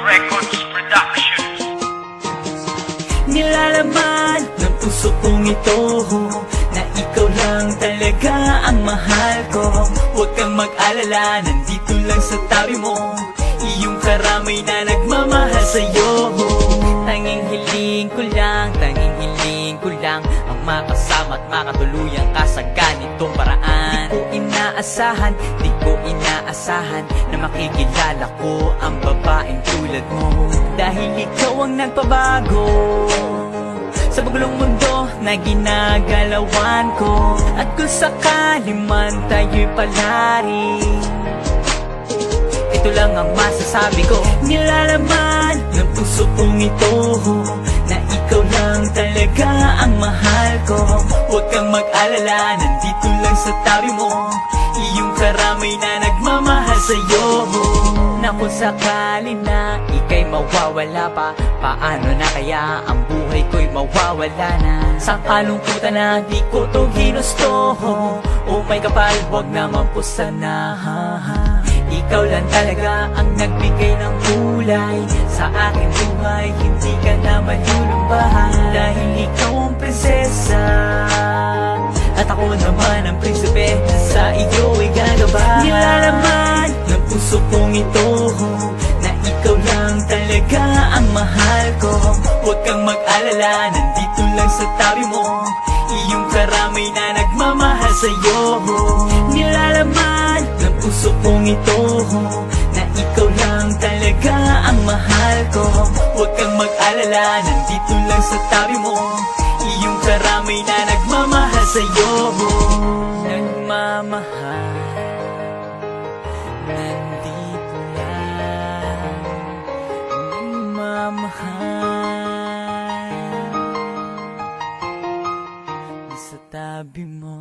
Records Production. Nilalaman ng puso kong ito na ikaw lang talaga ang mahal ko. Huwag kang mag-alala, nandito lang sa tabi mo, iyong karamay na nagmamahal sa'yo. Tanging hiling ko lang ang makasama at makatuluyan ka sa ganitong paraan. Di ko inaasahan na makikilala ko ang babaeng tulad mo. Dahil ikaw ang nagpabago sa magulong mundo na ginagalawan ko. At kung sakali man tayo'y palari, ito lang ang masasabi ko. Nilalaman ng puso kong ito na ikaw lang talaga ang mahal ko. Huwag kang mag-alala, nandito lang sa tabi mo, iyong karamay na nagmamahal sa'yo. Na kung sakali na ika'y mawawala pa, paano na kaya ang buhay ko'y mawawala na? Sa kalungkutan na di ko to ginusto, oh may kapal, huwag naman po sana. Ikaw lang talaga ang nagbigay ng kulay sa aking buhay, hindi ka na malulumbahan. Dahil ikaw ang prinsesa at ako naman ang prinsipe, sa iyo ay gagabay. Nilalaman ng puso kong ito na ikaw lang talaga ang mahal ko. Huwag kang mag-alala, nandito lang sa tabi mo, iyong karamay na nagmamahal sa'yo. Nilalaman ng puso kong ito na ikaw lang talaga ang mahal ko. Huwag kang mag-alala, nandito lang sa tabi mo, iyong karamay na nagmamahal sa'yo. Nagmamahal, nandito lang, nagmamahal sa tabi mo.